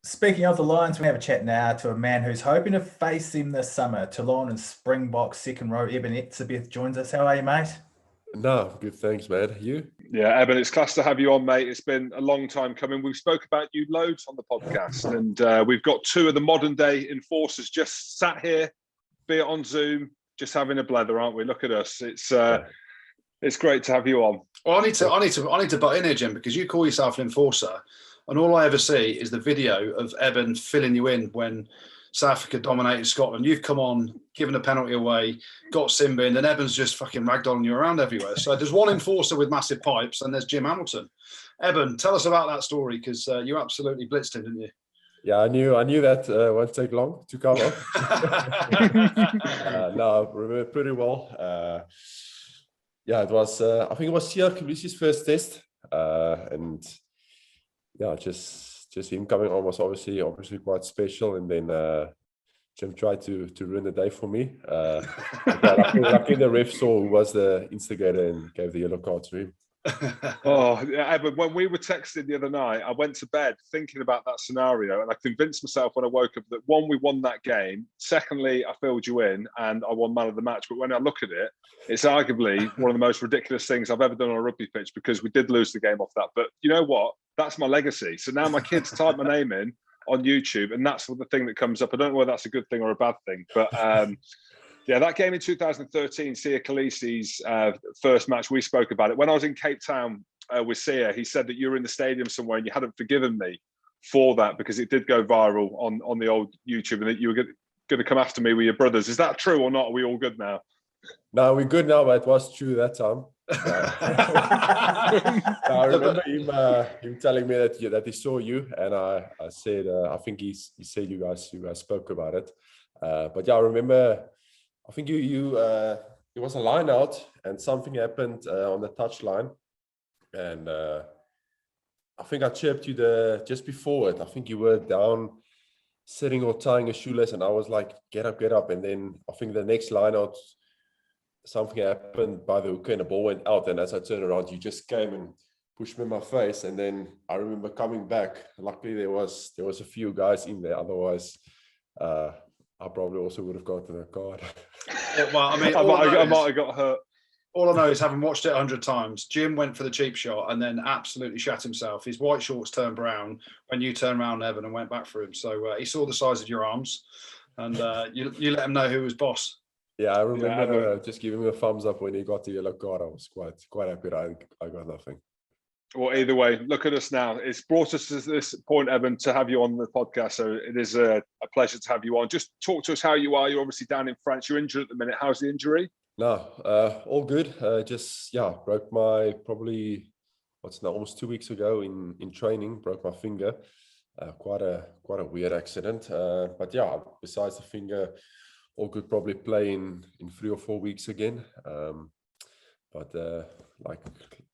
Speaking of the Lions, we have a chat now to a man who's hoping to face them this summer. Toulon and Springbok second row, Eben Etzebeth joins us. How are you, mate? No, good, thanks, man. You? Yeah, Eben, it's class to have you on, mate. It's been a long time coming. We've spoke about you loads on the podcast, and we've got two of the modern day enforcers just sat here, be it on Zoom, just having a blether, aren't we? Look at us. It's great to have you on. Well, I need to butt in here, Jim, because you call yourself an enforcer, and all I ever see is the video of Eben filling you in when South Africa dominated Scotland. You've come on, given a penalty away, got sin binned, and Eben's just fucking ragdolling you around everywhere. So there's one enforcer with massive pipes, and there's Jim Hamilton. Eben, tell us about that story, because you absolutely blitzed him, didn't you? Yeah, I knew that won't take long to come up. No, I remember pretty well. Yeah, it was. I think it was Siya Kolisi's first test, and yeah, just him coming on was obviously quite special. And then Jim tried to ruin the day for me. Luckily the ref saw who was the instigator and gave the yellow card to him. Oh, yeah, but when we were texting the other night, I went to bed thinking about that scenario, and I convinced myself when I woke up that one, we won that game. Secondly, I filled you in and I won man of the match. But when I look at it, it's arguably one of the most ridiculous things I've ever done on a rugby pitch, because we did lose the game off that. But you know what? That's my legacy. So now my kids type my name in on YouTube, and that's the thing that comes up. I don't know whether that's a good thing or a bad thing, but yeah, that game in 2013, Siya Kolisi's first match, we spoke about it. When I was in Cape Town with Siya, he said that you were in the stadium somewhere and you hadn't forgiven me for that because it did go viral on the old YouTube, and that you were going to come after me with your brothers. Is that true or not? Are we all good now? No, we're good now, but it was true that time. I remember him telling me that he saw you, and I said, I think he said you guys spoke about it. But yeah, I remember, I think it was a line out and something happened on the touch line, and I think I chirped you just before it. I think you were down sitting or tying a shoelace, and I was like, get up. And then I think the next line out, something happened by the hooker and the ball went out, and as I turned around, you just came and pushed me in my face. And then I remember coming back. Luckily there was a few guys in there, otherwise I probably also would have gotten a card. Yeah, well, I mean, I might have got hurt. All I know is, having watched it 100 times, Jim went for the cheap shot and then absolutely shat himself. His white shorts turned brown when you turned around, Evan, and went back for him. So he saw the size of your arms, and you let him know who was boss. Yeah, I remember just giving him a thumbs up when he got the yellow card. I was quite happy that I got nothing. Well, either way, look at us now. It's brought us to this point, Eben, to have you on the podcast. So it is a pleasure to have you on. Just talk to us how you are. You're obviously down in France. You're injured at the minute. How's the injury? No, all good. Broke my almost 2 weeks ago in training. Broke my finger. Quite a weird accident. But yeah, besides the finger, all good. Probably play in 3 or 4 weeks again. But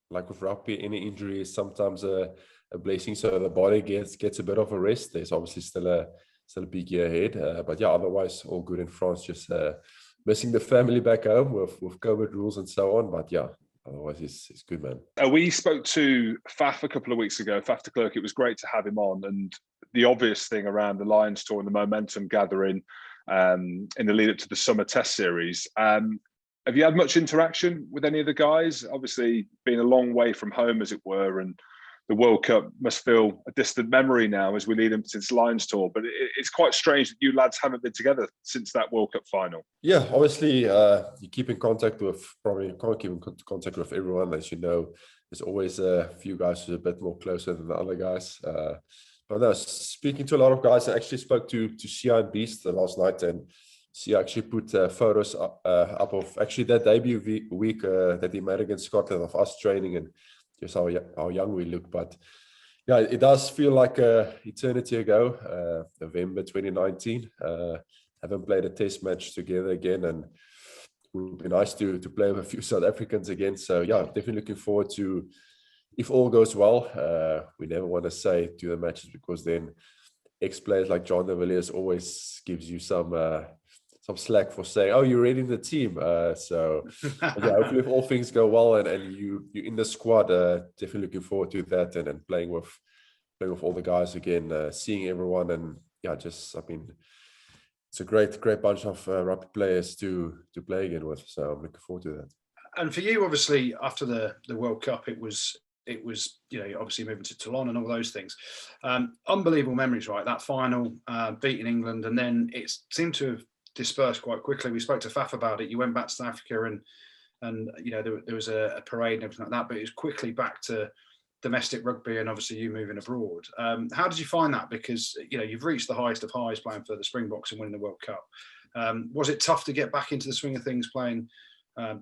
like with rugby, any injury is sometimes a blessing. So the body gets a bit of a rest. There's obviously still a big year ahead. But yeah, otherwise all good in France. Just missing the family back home with COVID rules and so on. But yeah, otherwise it's good, man. We spoke to Faf a couple of weeks ago, Faf de Klerk. It was great to have him on. And the obvious thing around the Lions tour and the momentum gathering in the lead up to the summer test series. Have you had much interaction with any of the guys? Obviously, been a long way from home, as it were, and the World Cup must feel a distant memory now as we lead into this Lions tour. But it's quite strange that you lads haven't been together since that World Cup final. Yeah, obviously, you keep in contact with, probably can't keep in contact with everyone. As you know, there's always a few guys who are a bit more closer than the other guys. But no, speaking to a lot of guys, I actually spoke to Siya and Beast last night, and Siya actually put photos up of actually that debut week that he made against Scotland, of us training and just how young we look. But yeah, it does feel like eternity ago, November 2019. Haven't played a test match together again, and it would be nice to play with a few South Africans again. So yeah, definitely looking forward to, if all goes well. We never want to say to the matches, because then ex-players like John de Villiers always gives you some slack for saying, oh, you're already in the team. So yeah, hopefully if all things go well and you're in the squad, definitely looking forward to that and playing with playing with all the guys again, seeing everyone, and yeah, just it's a great bunch of rugby players to play again with. So I'm looking forward to that. And for you, obviously, after the World Cup, it was obviously moving to Toulon and all those things. Unbelievable memories, right? That final, beating England, and then it seemed to have dispersed quite quickly. We spoke to Faf about it. You went back to South Africa, and there was a parade and everything like that, but it was quickly back to domestic rugby, and obviously you moving abroad. How did you find that? Because you've reached the highest of highs playing for the Springboks and winning the World Cup. Was it tough to get back into the swing of things playing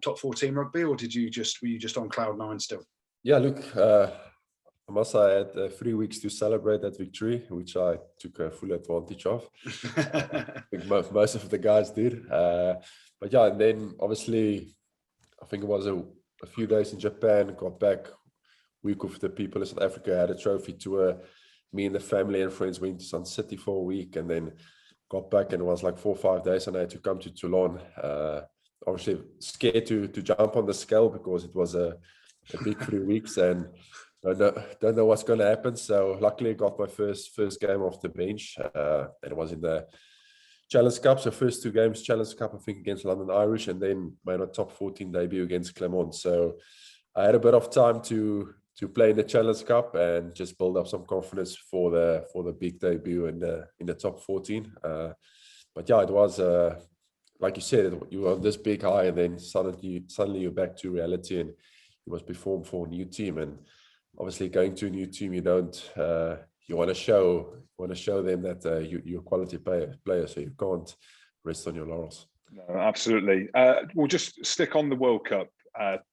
top 14 rugby, or were you just on cloud nine still? Yeah, look, I must say I had 3 weeks to celebrate that victory, which I took full advantage of. I think most of the guys did. But yeah, and then obviously, I think it was a few days in Japan, got back, week with the people in South Africa, had a trophy tour. Me and the family and friends went to Sun City for a week, and then got back, and it was like 4 or 5 days, and I had to come to Toulon. Obviously scared to jump on the scale because it was a big 3 weeks, and don't know what's going to happen. So luckily I got my first game off the bench, and it was in the Challenge Cup. So first 2 games Challenge Cup, I think, against London Irish, and then made a top 14 debut against Clermont. So I had a bit of time to play in the Challenge Cup and just build up some confidence for the big debut in the top 14. But yeah, it was like you said, you were on this big high, and then suddenly you're back to reality, and you must perform for a new team. And obviously, going to a new team, you want to show them that you're a quality player, so you can't rest on your laurels. No, absolutely. We'll just stick on the World Cup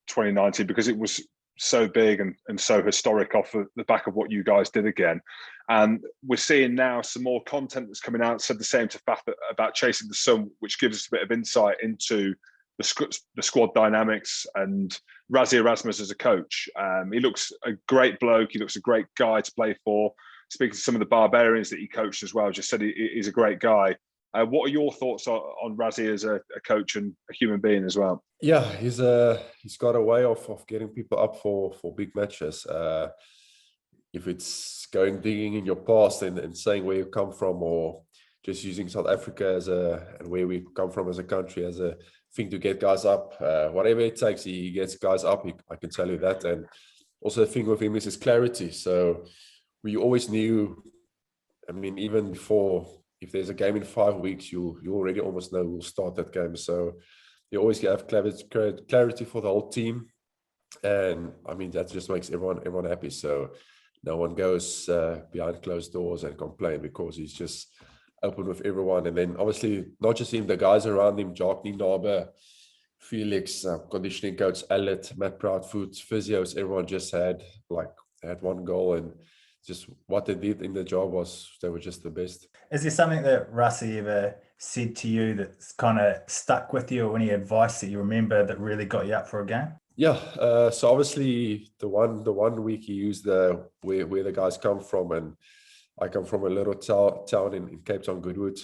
2019 because it was so big and so historic off the back of what you guys did again. And we're seeing now some more content that's coming out. Said the same to Faf about Chasing the Sun, which gives us a bit of insight into the squad dynamics and Rassie Erasmus as a coach. He looks a great bloke. He looks a great guy to play for. Speaking to some of the Barbarians that he coached as well, just said he's a great guy. What are your thoughts on Rassie as a coach and a human being as well? Yeah, he's got a way of getting people up for big matches. If it's going digging in your past and saying where you come from, or just using South Africa and where we come from as a country as a thing to get guys up, whatever it takes, he gets guys up. I can tell you that. And also the thing with him is his clarity. So we always knew. I mean, even before, if there's a game in 5 weeks, you already almost know who'll start that game. So you always have clarity for the whole team, and I mean that just makes everyone happy. So no one goes behind closed doors and complain, because he's just open with everyone. And then obviously not just him, the guys around him, Jacques Nienaber, Felix, conditioning coach Alet, Matt Proudfoot, physios, everyone just had one goal, and just what they did in the job was they were just the best. Is there something that Rassie ever said to you that's kind of stuck with you, or any advice that you remember that really got you up for a game? Yeah, so obviously the one week he used where the guys come from, and I come from a little town in Cape Town, Goodwood,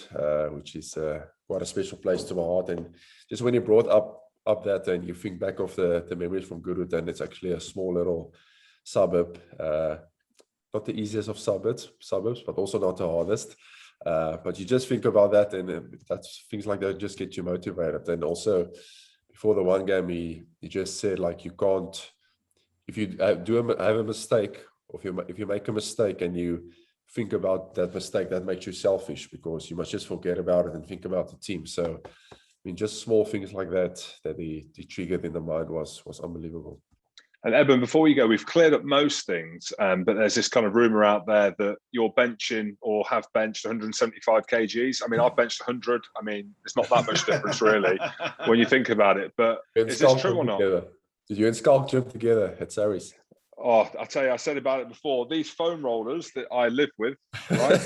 which is quite a special place to my heart. And just when he brought up that, and you think back of the memories from Goodwood, and it's actually a small little suburb. Not the easiest of suburbs, but also not the hardest. But you just think about that, and that's things like that just get you motivated. And also, before the one game, he just said, like, you can't, if you have a mistake, or if you make a mistake and you think about that mistake, that makes you selfish, because you must just forget about it and think about the team. So, I mean, just small things like that he triggered in the mind was unbelievable. And Eben, before we go, we've cleared up most things, but there's this kind of rumor out there that you're benching or have benched 175 kgs. I mean, I've benched 100. I mean, it's not that much difference really when you think about it. But is this true or not? Did you and Skulk gym together at Saris? Oh, I tell you, I said about it before. These foam rollers that I live with, right?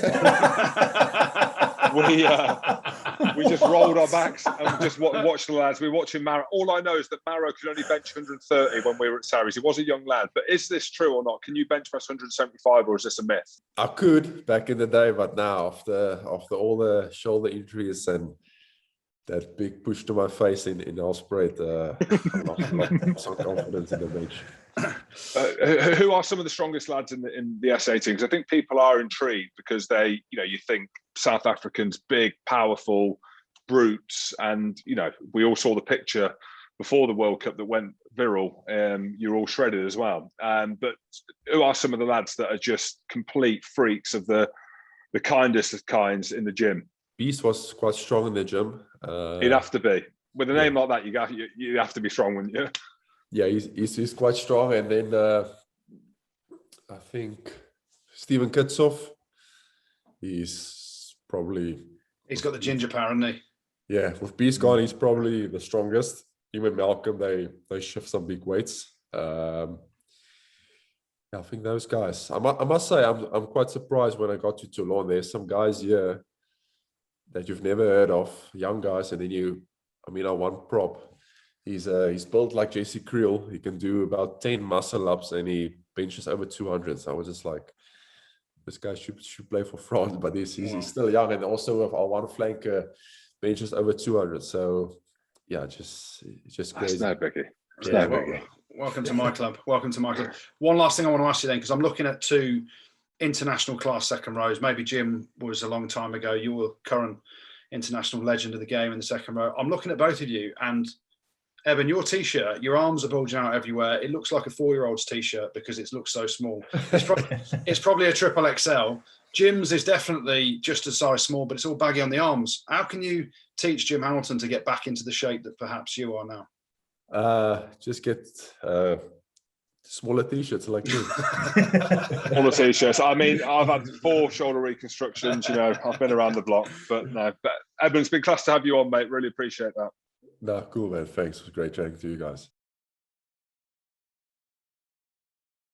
we just rolled our backs and just watched the lads. We were watching Maro. All I know is that Maro could only bench 130 when we were at Saris. He was a young lad. But is this true or not? Can you bench press 175, or is this a myth? I could back in the day, but now after all the shoulder injuries and that big push to my face in Nelspruit, I lost some confidence in the bench. Who are some of the strongest lads in the SA team? Because I think people are intrigued because they, you think South Africans, big, powerful, brutes, and we all saw the picture before the World Cup that went viral. You're all shredded as well. But who are some of the lads that are just complete freaks of the kindest of kinds in the gym? Beast was quite strong in the gym. He'd have to be. With a name like that, you have to be strong, wouldn't you? Yeah, he's quite strong. And then I think Steven Kitsoff, he's got the ginger power, hasn't he? Yeah, with Beast gone, he's probably the strongest. Even Malcolm, they shift some big weights. I think those guys. I must say, I'm quite surprised when I got to Toulon. There's some guys here that you've never heard of, young guys, and then our one prop. He's built like JC Creel. He can do about 10 muscle ups and he benches over 200. So I was just like, this guy should play for France, but he's still young. And also with our one flanker benches over 200. So yeah, it's just crazy. That's no biggie. Yeah, welcome to my club. Welcome to my club. One last thing I want to ask you then, because I'm looking at 2 international class second rows. Maybe Jim was a long time ago. You're current international legend of the game in the second row. I'm looking at both of you, and Eben, your T-shirt, your arms are bulging out everywhere. It looks like a 4-year-old's T-shirt because it looks so small. It's probably a triple XL. Jim's is definitely just a size small, but it's all baggy on the arms. How can you teach Jim Hamilton to get back into the shape that perhaps you are now? Just get smaller T-shirts like you. Smaller T-shirts. I mean, I've had 4 shoulder reconstructions. I've been around the block, but no. But Eben, it's been class to have you on, mate. Really appreciate that. No, cool, man. Thanks. It was great chatting to you guys.